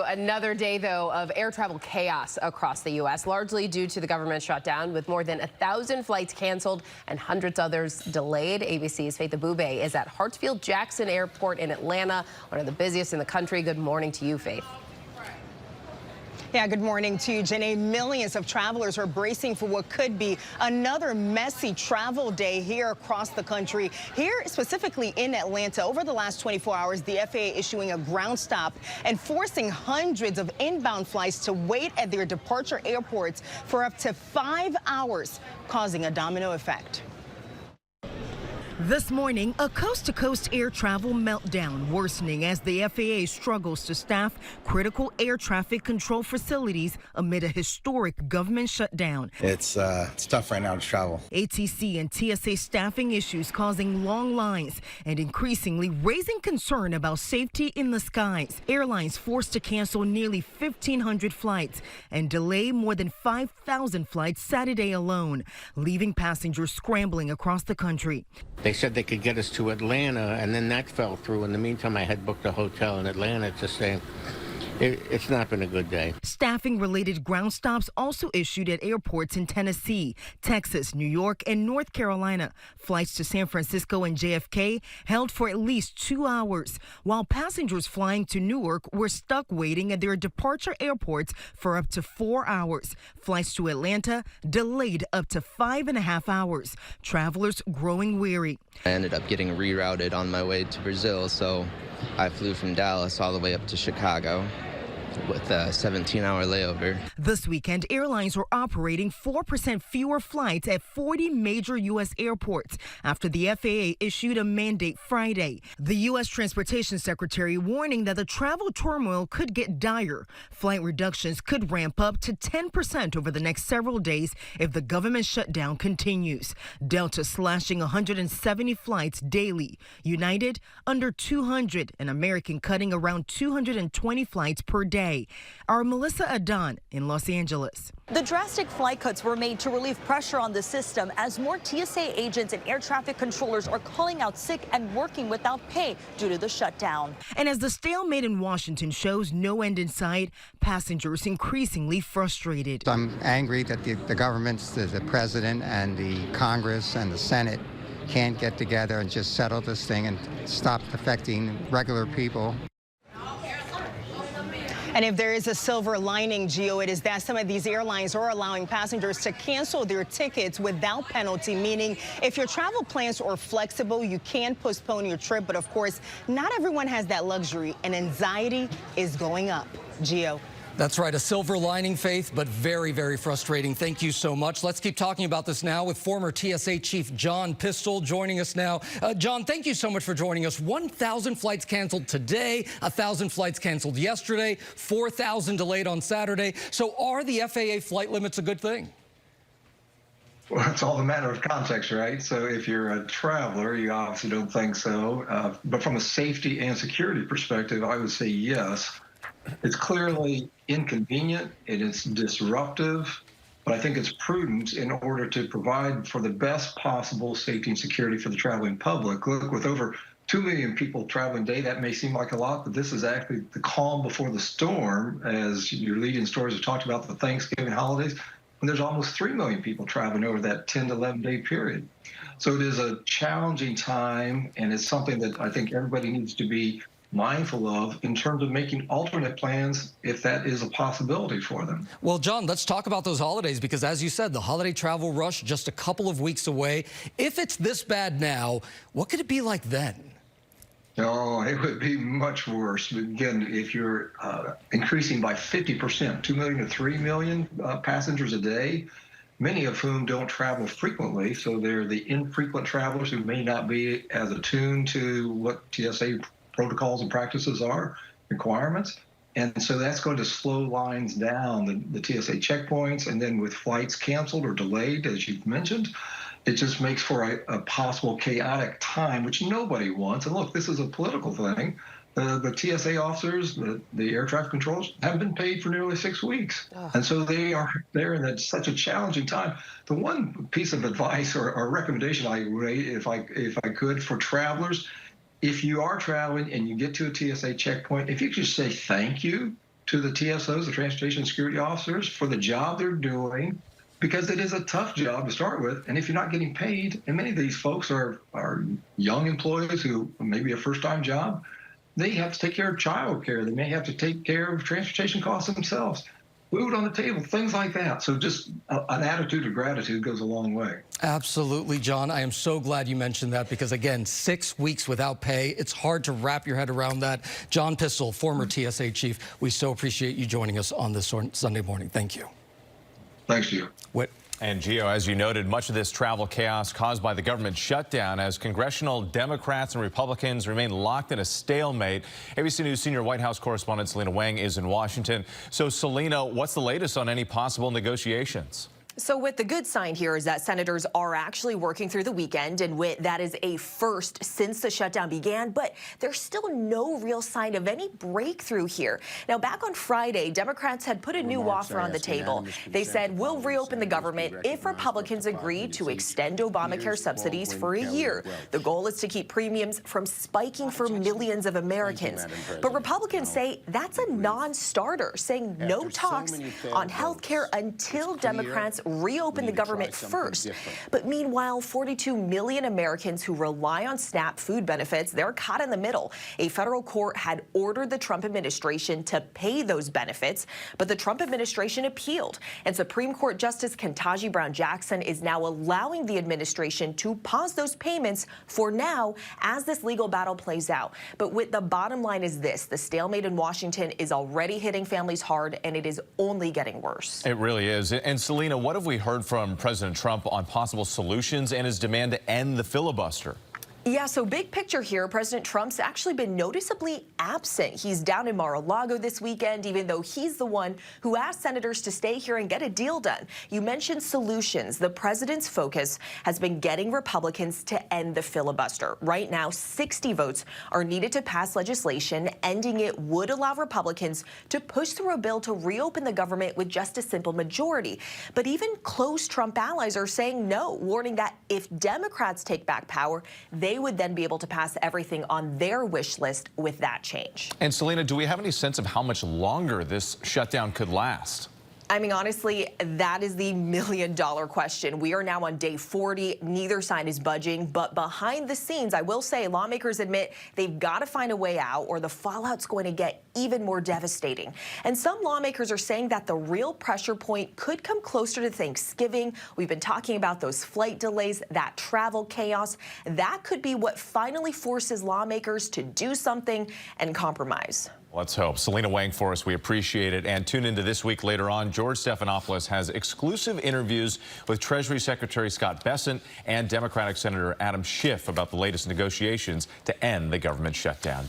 Another day, though, of air travel chaos across the U.S., largely due to the government shutdown, with more than 1,000 flights canceled and hundreds others delayed. ABC's Faith Abube is at Hartsfield-Jackson Airport in Atlanta, one of the busiest in the country. Good morning to you, Faith. Yeah, good morning to you, Jenny. Millions of travelers are bracing for what could be another messy travel day here across the country. Here, specifically in Atlanta, over the last 24 hours, the FAA issuing a ground stop and forcing hundreds of inbound flights to wait at their departure airports for up to 5 hours, causing a domino effect. This morning, a coast-to-coast air travel meltdown worsening as the FAA struggles to staff critical air traffic control facilities amid a historic government shutdown. It's tough right now to travel. ATC and TSA staffing issues causing long lines and increasingly raising concern about safety in the skies. Airlines forced to cancel nearly 1,500 flights and delay more than 5,000 flights Saturday alone, leaving passengers scrambling across the country. They said they could get us to Atlanta, and then that fell through. In the meantime, I had booked a hotel in Atlanta to stay. It's not been a good day. Staffing-related ground stops also issued at airports in Tennessee, Texas, New York, and North Carolina. Flights to San Francisco and JFK held for at least 2 hours, while passengers flying to Newark were stuck waiting at their departure airports for up to 4 hours. Flights to Atlanta delayed up to 5.5 hours. Travelers growing weary. I ended up getting rerouted on my way to Brazil, so I flew from Dallas all the way up to Chicago with a 17-hour layover. This weekend, airlines were operating 4% fewer flights at 40 major U.S. airports after the FAA issued a mandate Friday. The U.S. Transportation Secretary warning that the travel turmoil could get dire. Flight reductions could ramp up to 10% over the next several days if the government shutdown continues. Delta slashing 170 flights daily. United under 200, and American cutting around 220 flights per day. Our Melissa Adan in Los Angeles. The drastic flight cuts were made to relieve pressure on the system as more TSA agents and air traffic controllers are calling out sick and working without pay due to the shutdown. And as the stalemate in Washington shows no end in sight, passengers increasingly frustrated. I'm angry that the governments, the president and the Congress and the Senate can't get together and just settle this thing and stop affecting regular people. And if there is a silver lining, Gio, it is that some of these airlines are allowing passengers to cancel their tickets without penalty, meaning if your travel plans are flexible, you can postpone your trip. But of course, not everyone has that luxury, and anxiety is going up. Gio. That's right, a silver lining, Faith, but very, very frustrating. Thank you so much. Let's keep talking about this now with former TSA Chief John Pistol joining us now. John, thank you so much for joining us. 1,000 flights canceled today, 1,000 flights canceled yesterday, 4,000 delayed on Saturday. So are the FAA flight limits a good thing? Well, it's all a matter of context, right? So if you're a traveler, you obviously don't think so. But from a safety and security perspective, I would say yes. It's clearly inconvenient, it is disruptive, but I think it's prudent in order to provide for the best possible safety and security for the traveling public. Look, with over 2 million people traveling a day, that may seem like a lot, but this is actually the calm before the storm, as your lead-in stories have talked about the Thanksgiving holidays, when there's almost 3 million people traveling over that 10 to 11-day period. So it is a challenging time, and it's something that I think everybody needs to be mindful of in terms of making alternate plans if that is a possibility for them. Well, John, let's talk about those holidays because, as you said, the holiday travel rush just a couple of weeks away. If it's this bad now, what could it be like then? Oh, it would be much worse. Again, if you're increasing by 50%, 2 million to 3 million passengers a day, many of whom don't travel frequently, so they're the infrequent travelers who may not be as attuned to what TSA protocols and practices are, requirements. And so that's going to slow lines down, the TSA checkpoints, and then with flights canceled or delayed, as you've mentioned, it just makes for a possible chaotic time, which nobody wants. And look, this is a political thing. The TSA officers, the air traffic controllers, haven't been paid for nearly 6 weeks. And so they're in such a challenging time. The one piece of advice or recommendation I would, if I could, for travelers, if you are traveling and you get to a TSA checkpoint, if you just say thank you, to the TSOs, the Transportation Security Officers, for the job they're doing, because it is a tough job to start with. And if you're not getting paid, and many of these folks are young employees who maybe a first-time job, they have to take care of child care. They may have to take care of transportation costs themselves. Food on the table, things like that. So just an attitude of gratitude goes a long way. Absolutely, John. I am so glad you mentioned that because, again, 6 weeks without pay, it's hard to wrap your head around that. John Pistol, former TSA chief, we so appreciate you joining us on this Sunday morning. Thank you. Thanks, Gio. And Gio, as you noted, much of this travel chaos caused by the government shutdown as congressional Democrats and Republicans remain locked in a stalemate. ABC News senior White House correspondent Selena Wang is in Washington. So, Selena, what's the latest on any possible negotiations? So the good sign here is that senators are actually working through the weekend, and that is a first since the shutdown began, but there's still no real sign of any breakthrough here. Now, back on Friday, Democrats had put a new offer on the table. They said, we'll reopen the government if Republicans agree to extend Obamacare subsidies for a year. The goal is to keep premiums from spiking for millions of Americans. But Republicans say that's a non-starter, saying no talks on health care until Democrats reopen the government first. But meanwhile, 42 million Americans who rely on SNAP food benefits, they're caught in the middle. A federal court had ordered the Trump administration to pay those benefits, but the Trump administration appealed. And Supreme Court Justice Ketanji Brown Jackson is now allowing the administration to pause those payments for now as this legal battle plays out. But the bottom line is this: the stalemate in Washington is already hitting families hard, and it is only getting worse. It really is. And Selena, what have we heard from President Trump on possible solutions and his demand to end the filibuster? Yeah, so big picture here, President Trump's actually been noticeably absent. He's down in Mar-a-Lago this weekend, even though he's the one who asked senators to stay here and get a deal done. You mentioned solutions. The president's focus has been getting Republicans to end the filibuster. Right now, 60 votes are needed to pass legislation. Ending it would allow Republicans to push through a bill to reopen the government with just a simple majority. But even close Trump allies are saying no, warning that if Democrats take back power, they would then be able to pass everything on their wish list with that change. And Selena, do we have any sense of how much longer this shutdown could last? I mean, honestly, that is the million-dollar question. We are now on day 40. Neither side is budging. But behind the scenes, I will say, lawmakers admit they've got to find a way out or the fallout's going to get even more devastating. And some lawmakers are saying that the real pressure point could come closer to Thanksgiving. We've been talking about those flight delays, that travel chaos. That could be what finally forces lawmakers to do something and compromise. Let's hope. Selena Wang for us. We appreciate it. And tune into This Week later on. George Stephanopoulos has exclusive interviews with Treasury Secretary Scott Bessent and Democratic Senator Adam Schiff about the latest negotiations to end the government shutdown.